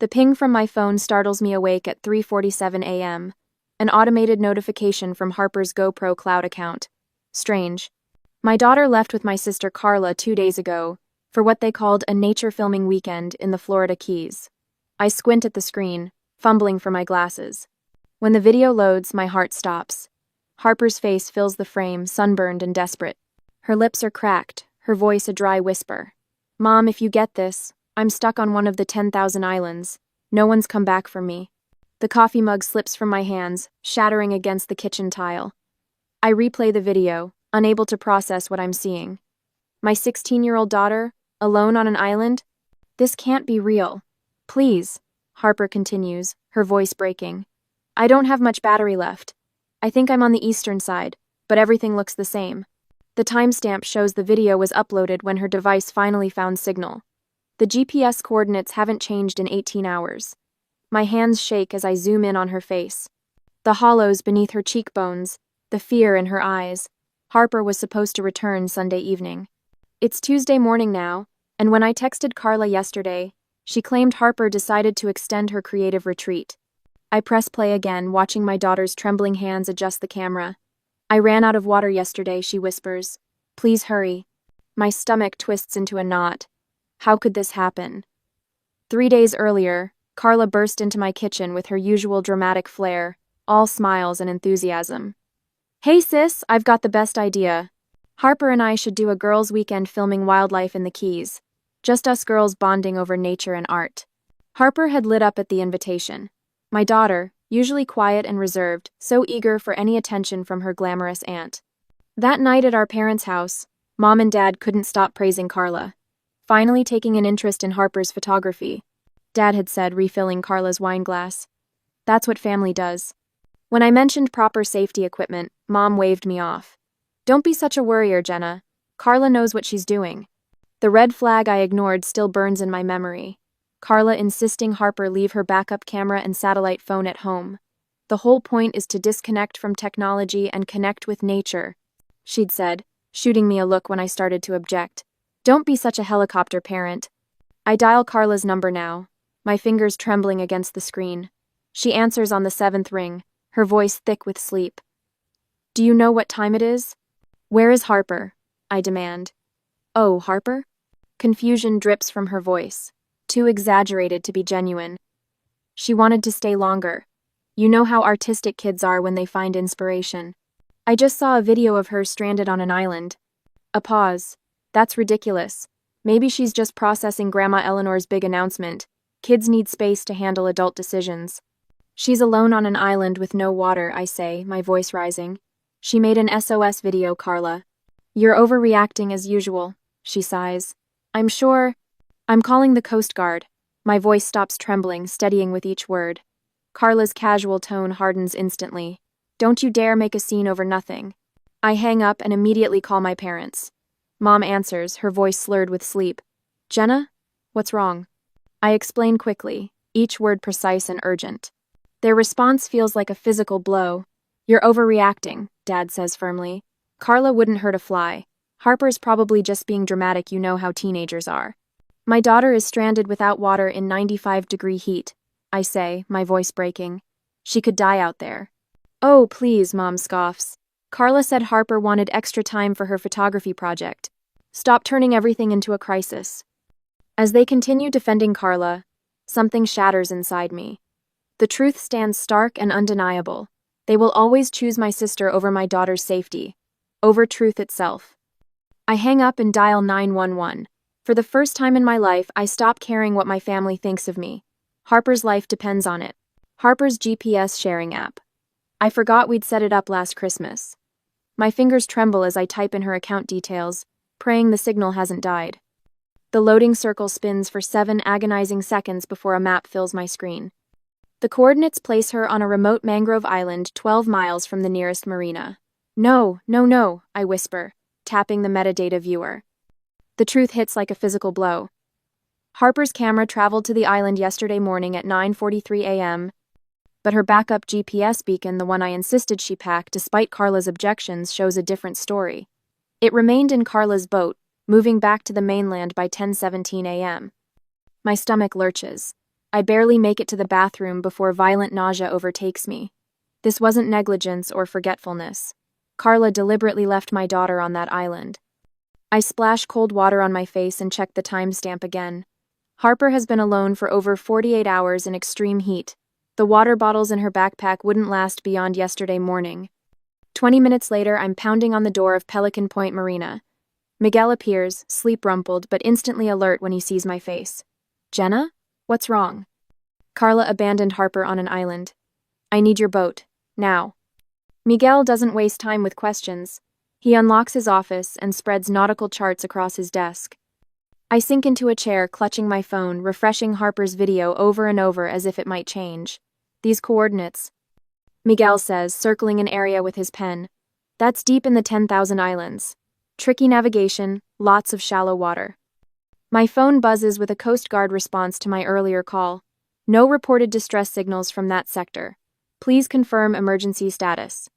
The ping from my phone startles me awake at 3:47 a.m. An automated notification from Harper's GoPro cloud account. Strange. My daughter left with my sister Carla 2 days ago for what they called a nature filming weekend in the Florida Keys. I squint at the screen, fumbling for my glasses. When the video loads, my heart stops. Harper's face fills the frame, sunburned and desperate. Her lips are cracked, her voice a dry whisper. "Mom, if you get this, I'm stuck on one of the 10,000 islands. No one's come back for me." The coffee mug slips from my hands, shattering against the kitchen tile. I replay the video, unable to process what I'm seeing. My 16-year-old daughter, alone on an island? This can't be real. "Please," Harper continues, her voice breaking. "I don't have much battery left. I think I'm on the eastern side, but everything looks the same." The timestamp shows the video was uploaded when her device finally found signal. The GPS coordinates haven't changed in 18 hours. My hands shake as I zoom in on her face. The hollows beneath her cheekbones, the fear in her eyes. Harper was supposed to return Sunday evening. It's Tuesday morning now, and when I texted Carla yesterday, she claimed Harper decided to extend her creative retreat. I press play again, watching my daughter's trembling hands adjust the camera. "I ran out of water yesterday," she whispers. "Please hurry." My stomach twists into a knot. How could this happen? 3 days earlier, Carla burst into my kitchen with her usual dramatic flair, all smiles and enthusiasm. "Hey sis, I've got the best idea. Harper and I should do a girls' weekend filming wildlife in the Keys. Just us girls bonding over nature and art." Harper had lit up at the invitation. My daughter, usually quiet and reserved, so eager for any attention from her glamorous aunt. That night at our parents' house, Mom and Dad couldn't stop praising Carla, finally taking an interest in Harper's photography. Dad had said, refilling Carla's wine glass. "That's what family does." When I mentioned proper safety equipment, Mom waved me off. "Don't be such a worrier, Jenna. Carla knows what she's doing." The red flag I ignored still burns in my memory. Carla insisting Harper leave her backup camera and satellite phone at home. "The whole point is to disconnect from technology and connect with nature," she'd said, shooting me a look when I started to object. "Don't be such a helicopter parent." I dial Carla's number now, my fingers trembling against the screen. She answers on the 7th ring, her voice thick with sleep. "Do you know what time it is?" "Where is Harper?" I demand. "Oh, Harper?" Confusion drips from her voice, too exaggerated to be genuine. "She wanted to stay longer. You know how artistic kids are when they find inspiration. I just saw a video of her stranded on an island." A pause. "That's ridiculous. Maybe she's just processing Grandma Eleanor's big announcement. Kids need space to handle adult decisions." "She's alone on an island with no water," I say, my voice rising. "She made an SOS video, Carla." "You're overreacting as usual," she sighs. "I'm sure." "I'm calling the Coast Guard." My voice stops trembling, steadying with each word. Carla's casual tone hardens instantly. "Don't you dare make a scene over nothing." I hang up and immediately call my parents. Mom answers, her voice slurred with sleep. "Jenna? What's wrong?" I explain quickly, each word precise and urgent. Their response feels like a physical blow. "You're overreacting," Dad says firmly. "Carla wouldn't hurt a fly. Harper's probably just being dramatic, you know how teenagers are." "My daughter is stranded without water in 95-degree heat," I say, my voice breaking. "She could die out there." "Oh, please," Mom scoffs. "Carla said Harper wanted extra time for her photography project. Stop turning everything into a crisis." As they continue defending Carla, something shatters inside me. The truth stands stark and undeniable. They will always choose my sister over my daughter's safety, over truth itself. I hang up and dial 911. For the first time in my life, I stop caring what my family thinks of me. Harper's life depends on it. Harper's GPS sharing app. I forgot we'd set it up last Christmas. My fingers tremble as I type in her account details, praying the signal hasn't died. The loading circle spins for 7 agonizing seconds before a map fills my screen. The coordinates place her on a remote mangrove island 12 miles from the nearest marina. "No, no, no," I whisper, tapping the metadata viewer. The truth hits like a physical blow. Harper's camera traveled to the island yesterday morning at 9:43 a.m., but her backup GPS beacon, the one I insisted she pack despite Carla's objections, shows a different story. It remained in Carla's boat, moving back to the mainland by 10:17 a.m. My stomach lurches. I barely make it to the bathroom before violent nausea overtakes me. This wasn't negligence or forgetfulness. Carla deliberately left my daughter on that island. I splash cold water on my face and check the timestamp again. Harper has been alone for over 48 hours in extreme heat. The water bottles in her backpack wouldn't last beyond yesterday morning. 20 minutes later, I'm pounding on the door of Pelican Point Marina. Miguel appears, sleep-rumpled, but instantly alert when he sees my face. Jenna? What's wrong? Carla abandoned Harper on an island. I need your boat. Now. Miguel doesn't waste time with questions. He unlocks his office and spreads nautical charts across his desk. I sink into a chair, clutching my phone, refreshing Harper's video over and over as if it might change. These coordinates, Miguel says, circling an area with his pen. That's deep in the 10,000 islands. Tricky navigation, lots of shallow water. My phone buzzes with a Coast Guard response to my earlier call. No reported distress signals from that sector. Please confirm emergency status.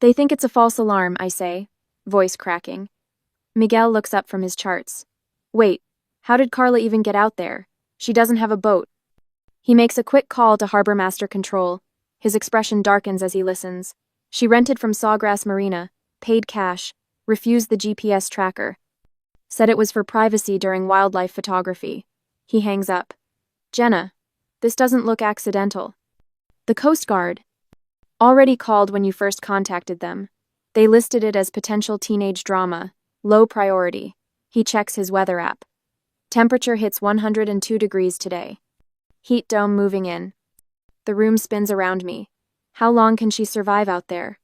They think it's a false alarm, I say, voice cracking. Miguel looks up from his charts. Wait, how did Carla even get out there? She doesn't have a boat. He makes a quick call to Harbor Master Control. His expression darkens as he listens. She rented from Sawgrass Marina, paid cash, refused the GPS tracker. Said it was for privacy during wildlife photography. He hangs up. Jenna, this doesn't look accidental. The Coast Guard already called when you first contacted them. They listed it as potential teenage drama, low priority. He checks his weather app. Temperature hits 102 degrees today. Heat dome moving in. The room spins around me. How long can she survive out there?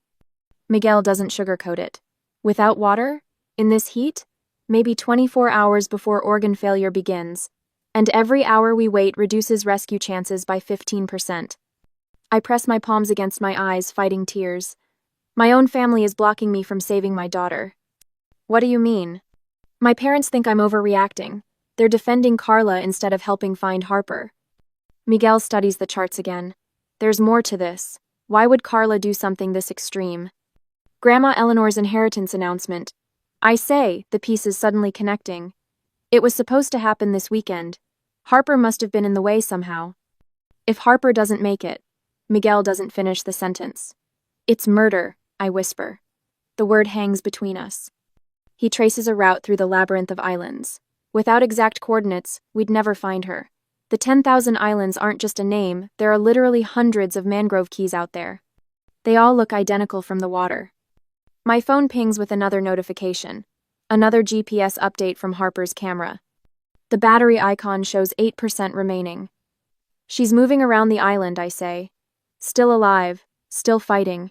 Miguel doesn't sugarcoat it. Without water? In this heat? Maybe 24 hours before organ failure begins. And every hour we wait reduces rescue chances by 15%. I press my palms against my eyes, fighting tears. My own family is blocking me from saving my daughter. What do you mean? My parents think I'm overreacting. They're defending Carla instead of helping find Harper. Miguel studies the charts again. There's more to this. Why would Carla do something this extreme? Grandma Eleanor's inheritance announcement. I say, the pieces suddenly connecting. It was supposed to happen this weekend. Harper must have been in the way somehow. If Harper doesn't make it, Miguel doesn't finish the sentence. It's murder, I whisper. The word hangs between us. He traces a route through the labyrinth of islands. Without exact coordinates, we'd never find her. The 10,000 islands aren't just a name, there are literally hundreds of mangrove keys out there. They all look identical from the water. My phone pings with another notification. Another GPS update from Harper's camera. The battery icon shows 8% remaining. She's moving around the island, I say. Still alive, still fighting.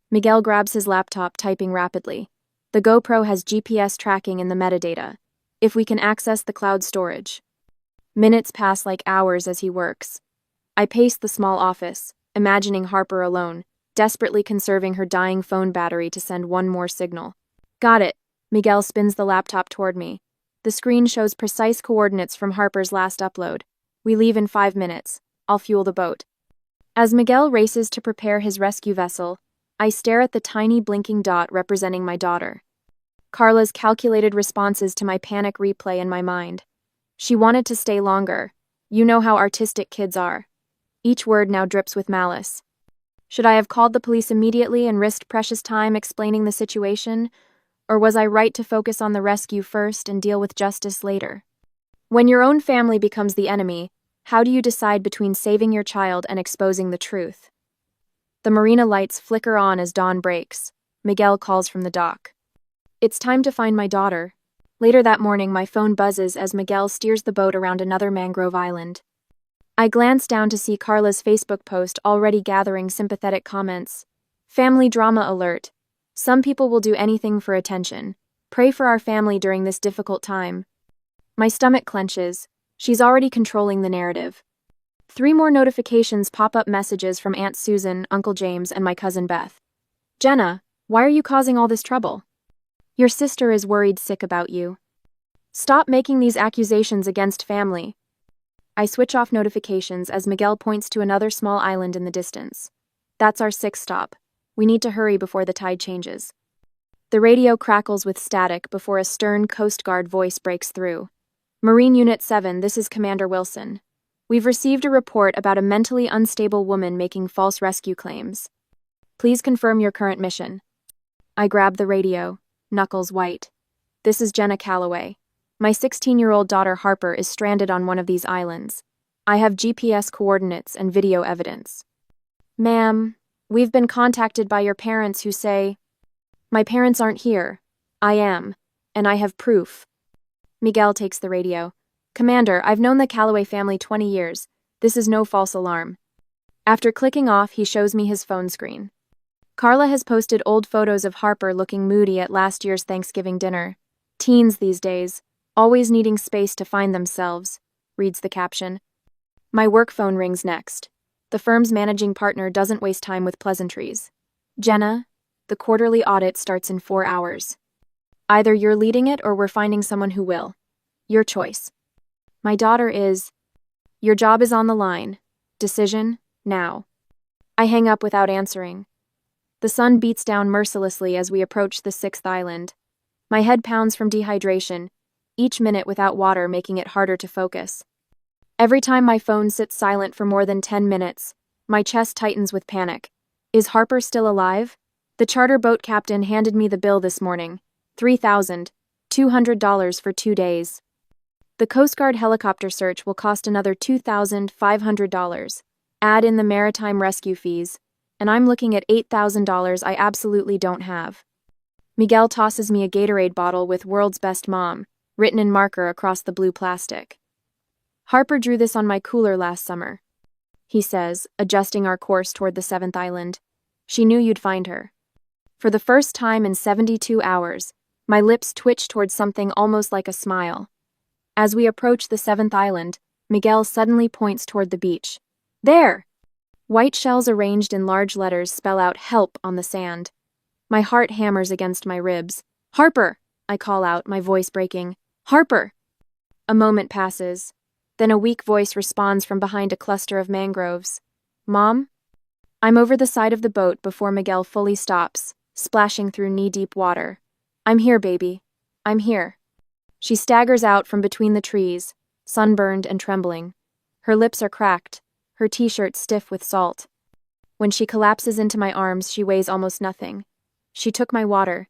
Miguel grabs his laptop, typing rapidly. The GoPro has GPS tracking in the metadata. If we can access the cloud storage. Minutes pass like hours as he works. I pace the small office, imagining Harper alone, desperately conserving her dying phone battery to send one more signal. Got it. Miguel spins the laptop toward me. The screen shows precise coordinates from Harper's last upload. We leave in 5 minutes. I'll fuel the boat. As Miguel races to prepare his rescue vessel, I stare at the tiny blinking dot representing my daughter. Carla's calculated responses to my panic replay in my mind. She wanted to stay longer. You know how artistic kids are. Each word now drips with malice. Should I have called the police immediately and risked precious time explaining the situation? Or was I right to focus on the rescue first and deal with justice later? When your own family becomes the enemy, how do you decide between saving your child and exposing the truth? The marina lights flicker on as dawn breaks. Miguel calls from the dock. It's time to find my daughter. Later that morning, my phone buzzes as Miguel steers the boat around another mangrove island. I glance down to see Carla's Facebook post already gathering sympathetic comments. Family drama alert. Some people will do anything for attention. Pray for our family during this difficult time. My stomach clenches. She's already controlling the narrative. 3 more notifications pop up, messages from Aunt Susan, Uncle James, and my cousin Beth. Jenna, why are you causing all this trouble? Your sister is worried sick about you. Stop making these accusations against family. I switch off notifications as Miguel points to another small island in the distance. That's our 6th stop. We need to hurry before the tide changes. The radio crackles with static before a stern Coast Guard voice breaks through. Marine Unit 7, this is Commander Wilson. We've received a report about a mentally unstable woman making false rescue claims. Please confirm your current mission. I grab the radio, knuckles white. This is Jenna Calloway. My 16-year-old daughter Harper is stranded on one of these islands. I have GPS coordinates and video evidence. Ma'am, we've been contacted by your parents who say, my parents aren't here. I am, and I have proof. Miguel takes the radio. Commander, I've known the Calloway family 20 years. This is no false alarm. After clicking off, he shows me his phone screen. Carla has posted old photos of Harper looking moody at last year's Thanksgiving dinner. Teens these days, always needing space to find themselves, reads the caption. My work phone rings next. The firm's managing partner doesn't waste time with pleasantries. Jenna, the quarterly audit starts in 4 hours. Either you're leading it or we're finding someone who will. Your choice. My daughter is... Your job is on the line. Decision, now. I hang up without answering. The sun beats down mercilessly as we approach the 6th island. My head pounds from dehydration, each minute without water making it harder to focus. Every time my phone sits silent for more than 10 minutes, my chest tightens with panic. Is Harper still alive? The charter boat captain handed me the bill this morning. $3,200 for 2 days. The Coast Guard helicopter search will cost another $2,500. Add in the maritime rescue fees, and I'm looking at $8,000 I absolutely don't have. Miguel tosses me a Gatorade bottle with "World's Best Mom" written in marker across the blue plastic. Harper drew this on my cooler last summer, he says, adjusting our course toward the 7th island. She knew you'd find her. For the first time in 72 hours, my lips twitch toward something almost like a smile. As we approach the 7th island, Miguel suddenly points toward the beach. There! White shells arranged in large letters spell out "help" on the sand. My heart hammers against my ribs. Harper! I call out, my voice breaking. Harper! A moment passes. Then a weak voice responds from behind a cluster of mangroves. Mom? I'm over the side of the boat before Miguel fully stops, splashing through knee-deep water. I'm here, baby. I'm here. She staggers out from between the trees, sunburned and trembling. Her lips are cracked, her t-shirt stiff with salt. When she collapses into my arms, she weighs almost nothing. She took my water.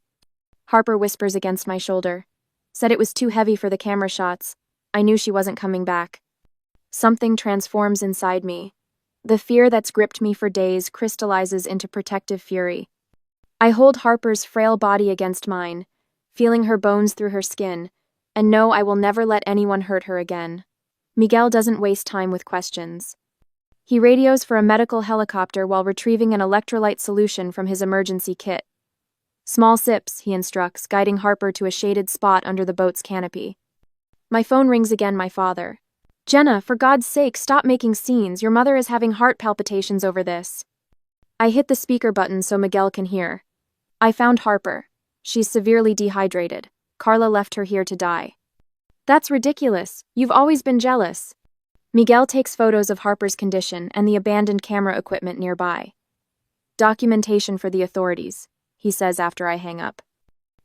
Harper whispers against my shoulder. Said it was too heavy for the camera shots. I knew she wasn't coming back. Something transforms inside me. The fear that's gripped me for days crystallizes into protective fury. I hold Harper's frail body against mine, feeling her bones through her skin, and know I will never let anyone hurt her again. Miguel doesn't waste time with questions. He radios for a medical helicopter while retrieving an electrolyte solution from his emergency kit. Small sips, he instructs, guiding Harper to a shaded spot under the boat's canopy. My phone rings again, my father. Jenna, for God's sake, stop making scenes. Your mother is having heart palpitations over this. I hit the speaker button so Miguel can hear. I found Harper. She's severely dehydrated. Carla left her here to die. That's ridiculous. You've always been jealous. Miguel takes photos of Harper's condition and the abandoned camera equipment nearby. Documentation for the authorities, he says after I hang up.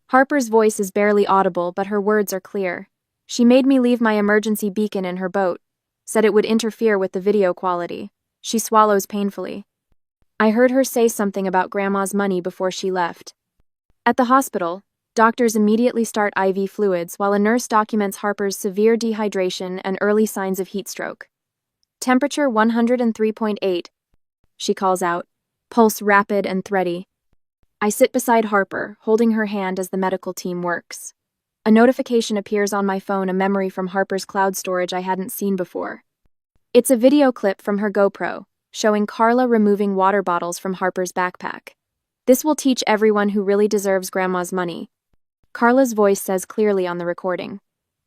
Harper's voice is barely audible, but her words are clear. She made me leave my emergency beacon in her boat, said it would interfere with the video quality. She swallows painfully. I heard her say something about Grandma's money before she left. At the hospital, doctors immediately start IV fluids while a nurse documents Harper's severe dehydration and early signs of heat stroke. Temperature 103.8, she calls out, pulse rapid and thready. I sit beside Harper, holding her hand as the medical team works. A notification appears on my phone, a memory from Harper's cloud storage I hadn't seen before. It's a video clip from her GoPro, showing Carla removing water bottles from Harper's backpack. This will teach everyone who really deserves Grandma's money. Carla's voice says clearly on the recording.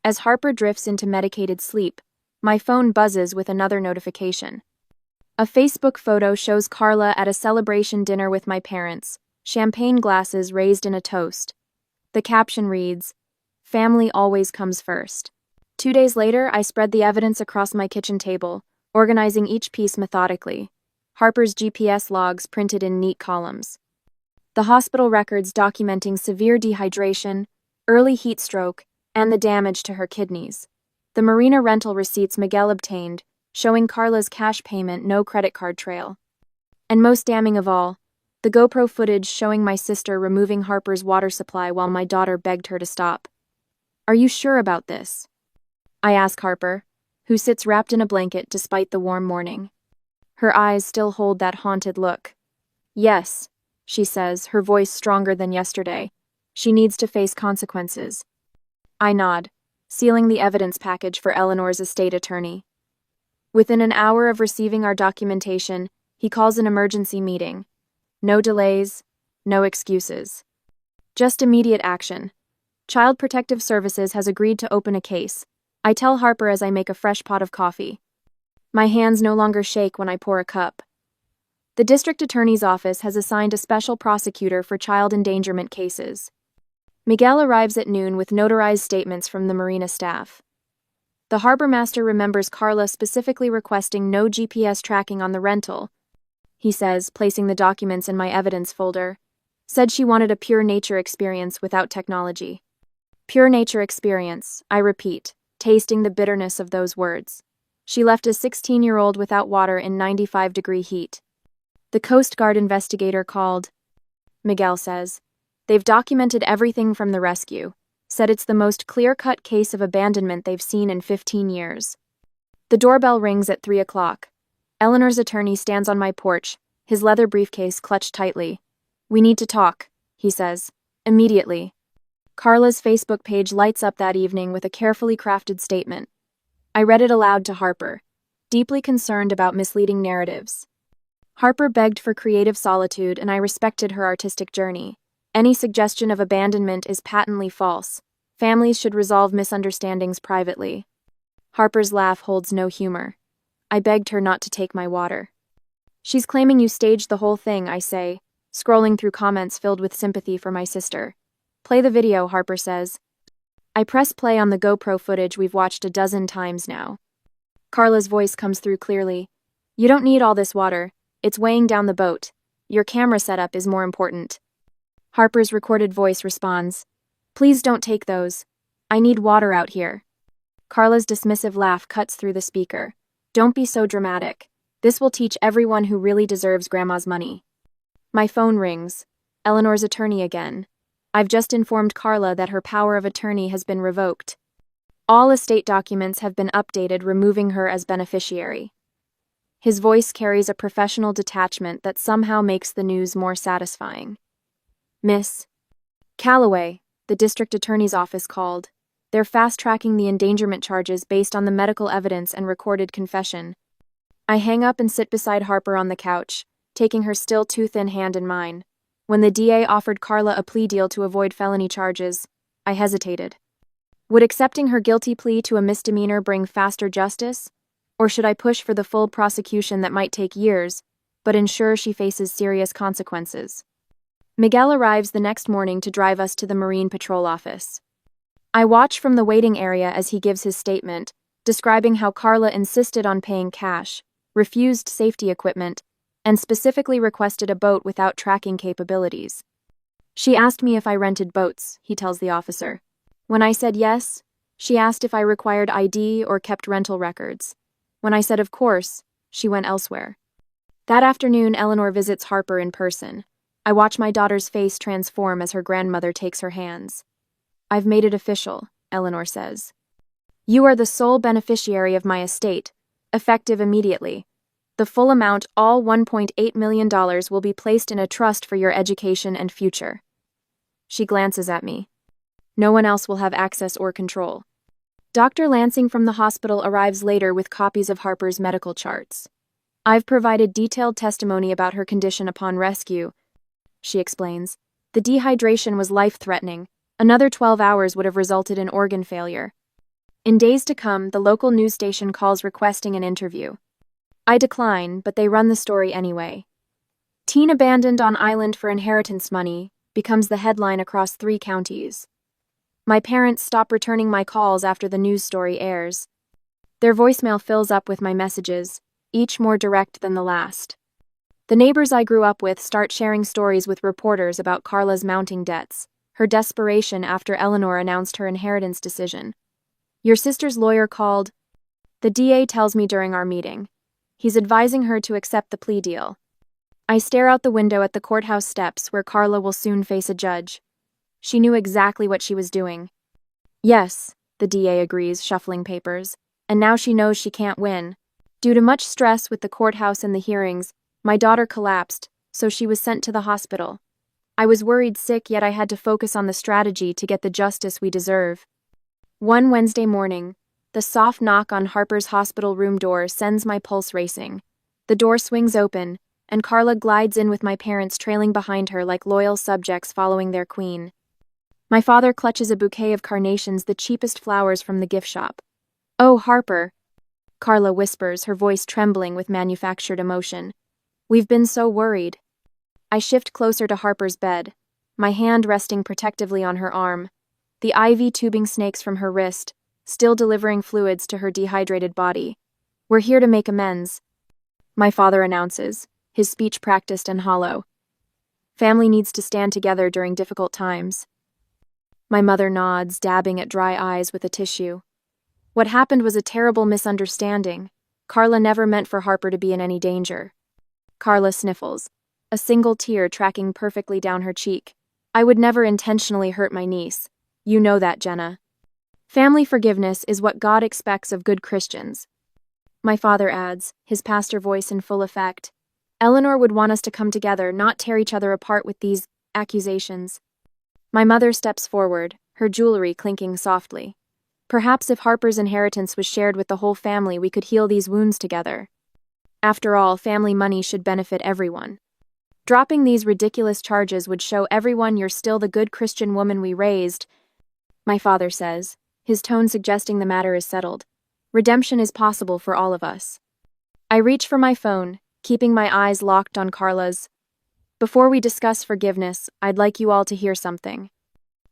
As Harper drifts into medicated sleep, my phone buzzes with another notification. A Facebook photo shows Carla at a celebration dinner with my parents, champagne glasses raised in a toast. The caption reads, "Family always comes first." 2 days later, I spread the evidence across my kitchen table, organizing each piece methodically. Harper's GPS logs printed in neat columns. The hospital records documenting severe dehydration, early heat stroke, and the damage to her kidneys. The marina rental receipts Miguel obtained, showing Carla's cash payment, no credit card trail. And most damning of all, the GoPro footage showing my sister removing Harper's water supply while my daughter begged her to stop. "Are you sure about this?" I ask Harper, who sits wrapped in a blanket despite the warm morning. Her eyes still hold that haunted look. "Yes," she says, her voice stronger than yesterday. "She needs to face consequences." I nod, sealing the evidence package for Eleanor's estate attorney. Within an hour of receiving our documentation, he calls an emergency meeting. No delays, no excuses. Just immediate action. Child Protective Services has agreed to open a case. I tell Harper as I make a fresh pot of coffee. My hands no longer shake when I pour a cup. The district attorney's office has assigned a special prosecutor for child endangerment cases. Miguel arrives at noon with notarized statements from the marina staff. The harbor master remembers Carla specifically requesting no GPS tracking on the rental. He says, placing the documents in my evidence folder, said she wanted a pure nature experience without technology. Pure nature experience, I repeat, tasting the bitterness of those words. She left a 16-year-old without water in 95-degree heat. The Coast Guard investigator called. Miguel says, they've documented everything from the rescue, said it's the most clear-cut case of abandonment they've seen in 15 years. The doorbell rings at 3 o'clock. Eleanor's attorney stands on my porch, his leather briefcase clutched tightly. "We need to talk," he says. "Immediately." Carla's Facebook page lights up that evening with a carefully crafted statement. I read it aloud to Harper, deeply concerned about misleading narratives. Harper begged for creative solitude, and I respected her artistic journey. Any suggestion of abandonment is patently false. Families should resolve misunderstandings privately. Harper's laugh holds no humor. I begged her not to take my water. "She's claiming you staged the whole thing," I say, scrolling through comments filled with sympathy for my sister. "Play the video," Harper says. I press play on the GoPro footage we've watched a dozen times now. Carla's voice comes through clearly. "You don't need all this water. It's weighing down the boat. Your camera setup is more important." Harper's recorded voice responds, "Please don't take those. I need water out here." Carla's dismissive laugh cuts through the speaker. "Don't be so dramatic. This will teach everyone who really deserves Grandma's money." My phone rings. Eleanor's attorney again. I've just informed Carla that her power of attorney has been revoked. All estate documents have been updated, removing her as beneficiary. His voice carries a professional detachment that somehow makes the news more satisfying. "Miss Calloway," the district attorney's office called. They're fast-tracking the endangerment charges based on the medical evidence and recorded confession. I hang up and sit beside Harper on the couch, taking her still too thin hand in mine. When the DA offered Carla a plea deal to avoid felony charges, I hesitated. Would accepting her guilty plea to a misdemeanor bring faster justice? Or should I push for the full prosecution that might take years, but ensure she faces serious consequences? Miguel arrives the next morning to drive us to the Marine Patrol office. I watch from the waiting area as he gives his statement, describing how Carla insisted on paying cash, refused safety equipment, and specifically requested a boat without tracking capabilities. "She asked me if I rented boats," he tells the officer. "When I said yes, she asked if I required ID or kept rental records. When I said of course, she went elsewhere." That afternoon, Eleanor visits Harper in person. I watch my daughter's face transform as her grandmother takes her hands. "I've made it official," Eleanor says. "You are the sole beneficiary of my estate, effective immediately. The full amount, all $1.8 million, will be placed in a trust for your education and future." She glances at me. "No one else will have access or control." Dr. Lansing from the hospital arrives later with copies of Harper's medical charts. "I've provided detailed testimony about her condition upon rescue," she explains. "The dehydration was life-threatening. Another 12 hours would have resulted in organ failure." In days to come, the local news station calls requesting an interview. I decline, but they run the story anyway. "Teen abandoned on island for inheritance money" becomes the headline across 3 counties. My parents stop returning my calls after the news story airs. Their voicemail fills up with my messages, each more direct than the last. The neighbors I grew up with start sharing stories with reporters about Carla's mounting debts, her desperation after Eleanor announced her inheritance decision. "Your sister's lawyer called." The DA tells me during our meeting. He's advising her to accept the plea deal. I stare out the window at the courthouse steps where Carla will soon face a judge. She knew exactly what she was doing. Yes, the DA agrees, shuffling papers. And now she knows she can't win. Due to much stress with the courthouse and the hearings, my daughter collapsed, so she was sent to the hospital. I was worried sick, yet I had to focus on the strategy to get the justice we deserve. One Wednesday morning, the soft knock on Harper's hospital room door sends my pulse racing. The door swings open, and Carla glides in with my parents trailing behind her like loyal subjects following their queen. My father clutches a bouquet of carnations, the cheapest flowers from the gift shop. "Oh, Harper," Carla whispers, her voice trembling with manufactured emotion. "We've been so worried." I shift closer to Harper's bed, my hand resting protectively on her arm, the IV tubing snakes from her wrist, still delivering fluids to her dehydrated body. "We're here to make amends," my father announces, his speech practiced and hollow. "Family needs to stand together during difficult times." My mother nods, dabbing at dry eyes with a tissue. What happened was a terrible misunderstanding. Carla never meant for Harper to be in any danger. Carla sniffles, a single tear tracking perfectly down her cheek. "I would never intentionally hurt my niece. You know that, Jenna. Family forgiveness is what God expects of good Christians." My father adds, his pastor voice in full effect. "Eleanor would want us to come together, not tear each other apart with these accusations." My mother steps forward, her jewelry clinking softly. "Perhaps if Harper's inheritance was shared with the whole family, we could heal these wounds together. After all, family money should benefit everyone. Dropping these ridiculous charges would show everyone you're still the good Christian woman we raised," my father says, his tone suggesting the matter is settled. Redemption is possible for all of us. I reach for my phone, keeping my eyes locked on Carla's. "Before we discuss forgiveness, I'd like you all to hear something."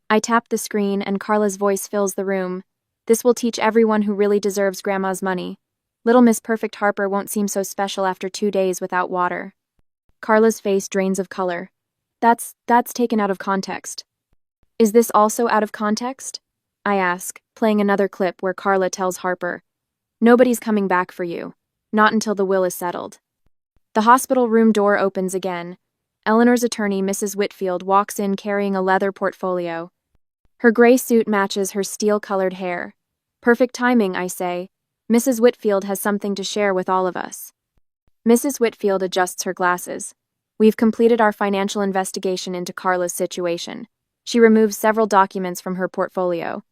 I tap the screen and Carla's voice fills the room. "This will teach everyone who really deserves Grandma's money. Little Miss Perfect Harper won't seem so special after 2 days without water." Carla's face drains of color. That's taken out of context." "Is this also out of context?" I ask, playing another clip where Carla tells Harper, "Nobody's coming back for you. Not until the will is settled." The hospital room door opens again. Eleanor's attorney, Mrs. Whitfield, walks in carrying a leather portfolio. Her gray suit matches her steel-colored hair. "Perfect timing," I say. "Mrs. Whitfield has something to share with all of us." Mrs. Whitfield adjusts her glasses. "We've completed our financial investigation into Carla's situation." She removes several documents from her portfolio.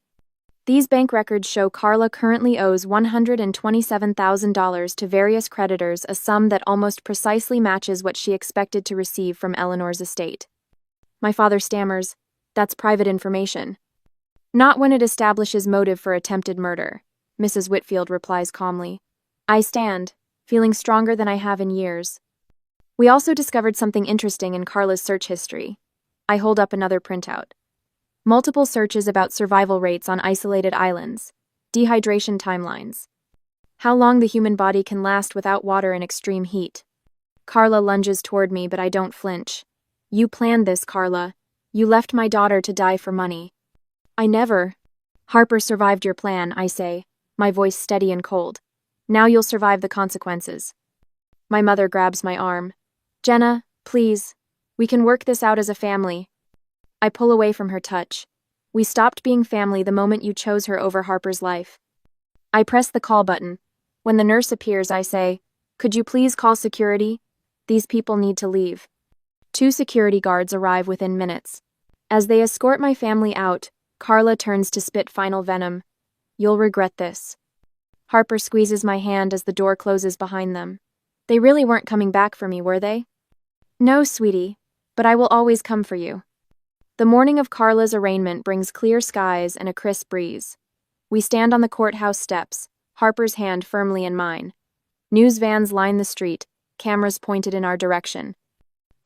"These bank records show Carla currently owes $127,000 to various creditors, a sum that almost precisely matches what she expected to receive from Eleanor's estate." My father stammers, "That's private information." "Not when it establishes motive for attempted murder," Mrs. Whitfield replies calmly. I stand, feeling stronger than I have in years. "We also discovered something interesting in Carla's search history." I hold up another printout. Multiple searches about survival rates on isolated islands, dehydration timelines, how long the human body can last without water in extreme heat. Carla lunges toward me, but I don't flinch. "You planned this, Carla. You left my daughter to die for money." "I never." "Harper survived your plan," I say, my voice steady and cold. "Now you'll survive the consequences." My mother grabs my arm. "Jenna, please. We can work this out as a family." I pull away from her touch. "We stopped being family the moment you chose her over Harper's life." I press the call button. When the nurse appears, I say, "Could you please call security? These people need to leave." 2 security guards arrive within minutes. As they escort my family out, Carla turns to spit final venom. "You'll regret this." Harper squeezes my hand as the door closes behind them. "They really weren't coming back for me, were they?" "No, sweetie, but I will always come for you." The morning of Carla's arraignment brings clear skies and a crisp breeze. We stand on the courthouse steps, Harper's hand firmly in mine. News vans line the street, cameras pointed in our direction.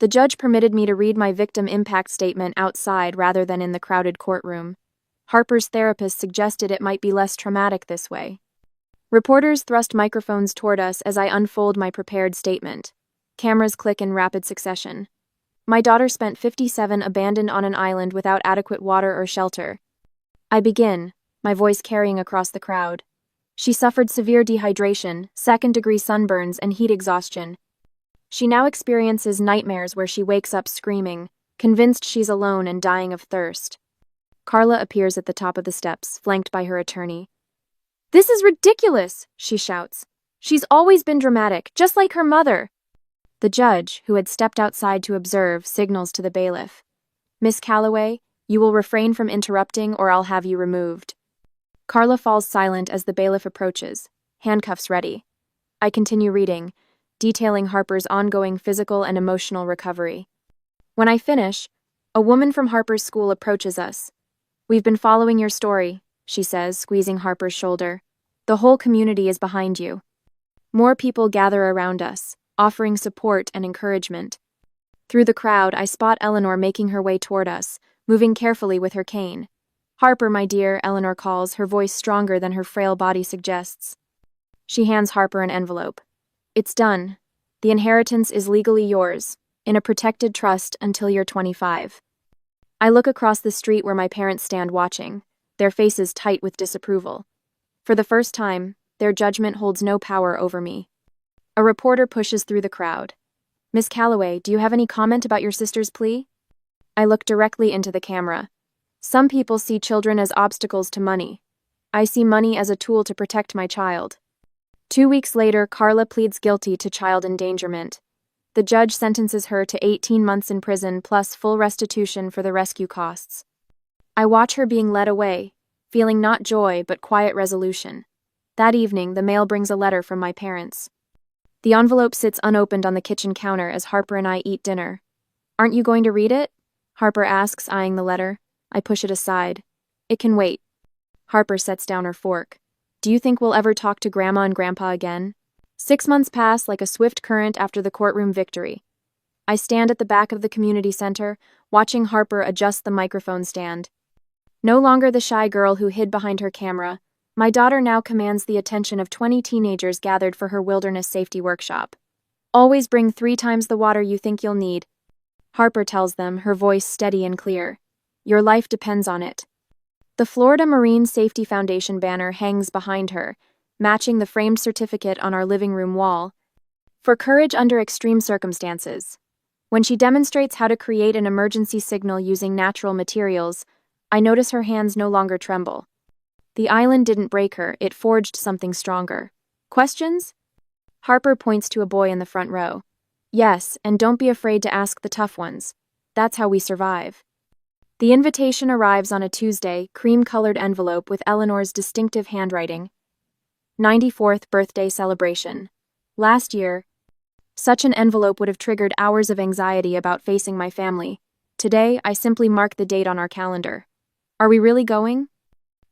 The judge permitted me to read my victim impact statement outside rather than in the crowded courtroom. Harper's therapist suggested it might be less traumatic this way. Reporters thrust microphones toward us as I unfold my prepared statement. Cameras click in rapid succession. My daughter spent 57 abandoned on an island without adequate water or shelter. I begin, my voice carrying across the crowd. She suffered severe dehydration, second-degree sunburns, and heat exhaustion. She now experiences nightmares where she wakes up screaming, convinced she's alone and dying of thirst. Carla appears at the top of the steps, flanked by her attorney. "This is ridiculous," she shouts. "She's always been dramatic, just like her mother." The judge, who had stepped outside to observe, signals to the bailiff. "Miss Calloway, you will refrain from interrupting or I'll have you removed." Carla falls silent as the bailiff approaches, handcuffs ready. I continue reading, detailing Harper's ongoing physical and emotional recovery. When I finish, a woman from Harper's school approaches us. "We've been following your story," she says, squeezing Harper's shoulder. "The whole community is behind you." More people gather around us, offering support and encouragement. Through the crowd, I spot Eleanor making her way toward us, moving carefully with her cane. "Harper, my dear," Eleanor calls, her voice stronger than her frail body suggests. She hands Harper an envelope. "It's done. The inheritance is legally yours, in a protected trust until you're 25. I look across the street where my parents stand watching, their faces tight with disapproval. For the first time, their judgment holds no power over me. A reporter pushes through the crowd. "Miss Calloway, do you have any comment about your sister's plea?" I look directly into the camera. "Some people see children as obstacles to money. I see money as a tool to protect my child." 2 weeks later, Carla pleads guilty to child endangerment. The judge sentences her to 18 months in prison plus full restitution for the rescue costs. I watch her being led away, feeling not joy but quiet resolution. That evening, the mail brings a letter from my parents. The envelope sits unopened on the kitchen counter as Harper and I eat dinner. "Aren't you going to read it?" Harper asks, eyeing the letter. I push it aside. "It can wait." Harper sets down her fork. "Do you think we'll ever talk to Grandma and Grandpa again?" 6 months pass like a swift current after the courtroom victory. I stand at the back of the community center, watching Harper adjust the microphone stand. No longer the shy girl who hid behind her camera, my daughter now commands the attention of 20 teenagers gathered for her wilderness safety workshop. "Always bring 3 times the water you think you'll need," Harper tells them, her voice steady and clear. "Your life depends on it." The Florida Marine Safety Foundation banner hangs behind her, matching the framed certificate on our living room wall. For courage under extreme circumstances. When she demonstrates how to create an emergency signal using natural materials, I notice her hands no longer tremble. The island didn't break her, it forged something stronger. "Questions?" Harper points to a boy in the front row. "Yes, and don't be afraid to ask the tough ones. That's how we survive." The invitation arrives on a Tuesday, cream-colored envelope with Eleanor's distinctive handwriting. 94th birthday celebration. Last year, such an envelope would have triggered hours of anxiety about facing my family. Today, I simply mark the date on our calendar. "Are we really going?"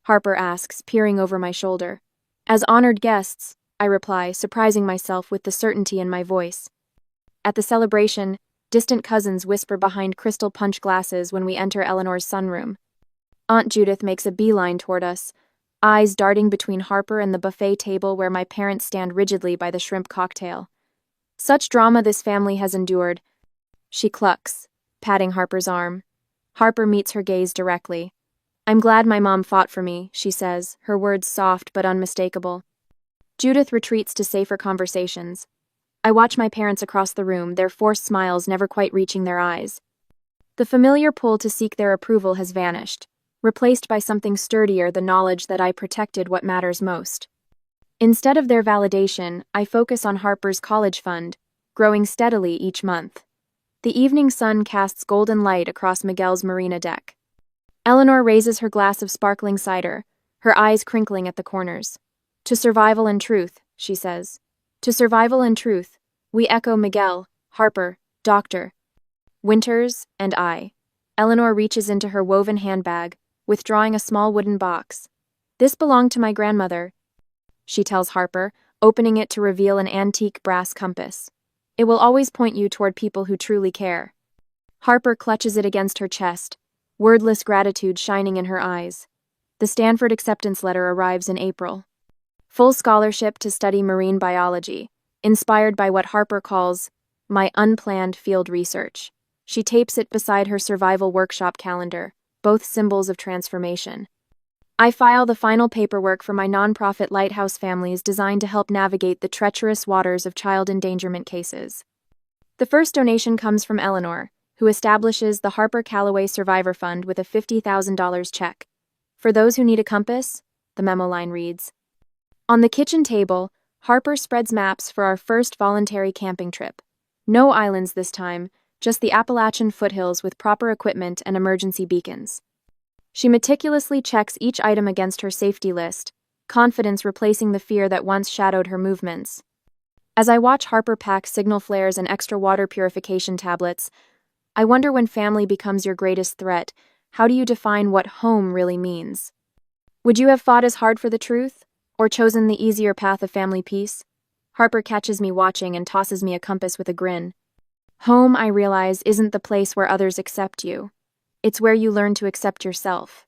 Harper asks, peering over my shoulder. "As honored guests," I reply, surprising myself with the certainty in my voice. At the celebration, distant cousins whisper behind crystal punch glasses when we enter Eleanor's sunroom. Aunt Judith makes a beeline toward us, eyes darting between Harper and the buffet table where my parents stand rigidly by the shrimp cocktail. "Such drama this family has endured," she clucks, patting Harper's arm. Harper meets her gaze directly. "I'm glad my mom fought for me," she says, her words soft but unmistakable. Judith retreats to safer conversations. I watch my parents across the room, their forced smiles never quite reaching their eyes. The familiar pull to seek their approval has vanished, replaced by something sturdier, the knowledge that I protected what matters most. Instead of their validation, I focus on Harper's college fund, growing steadily each month. The evening sun casts golden light across Miguel's marina deck. Eleanor raises her glass of sparkling cider, her eyes crinkling at the corners. "To survival and truth," she says. "To survival and truth," we echo Miguel, Harper, Dr. Winters, and I. Eleanor reaches into her woven handbag, withdrawing a small wooden box. "This belonged to my grandmother," she tells Harper, opening it to reveal an antique brass compass. "It will always point you toward people who truly care." Harper clutches it against her chest, wordless gratitude shining in her eyes. The Stanford acceptance letter arrives in April. Full scholarship to study marine biology, inspired by what Harper calls my unplanned field research. She tapes it beside her survival workshop calendar, both symbols of transformation. I file the final paperwork for my nonprofit lighthouse families designed to help navigate the treacherous waters of child endangerment cases. The first donation comes from Eleanor, who establishes the Harper Calloway Survivor Fund with a $50,000 check. For those who need a compass, the memo line reads. On the kitchen table, Harper spreads maps for our first voluntary camping trip. No islands this time, just the Appalachian foothills with proper equipment and emergency beacons. She meticulously checks each item against her safety list, confidence replacing the fear that once shadowed her movements. As I watch Harper pack signal flares and extra water purification tablets, I wonder, when family becomes your greatest threat, how do you define what home really means? Would you have fought as hard for the truth, or chosen the easier path of family peace? Harper catches me watching and tosses me a compass with a grin. Home, I realize, isn't the place where others accept you. It's where you learn to accept yourself.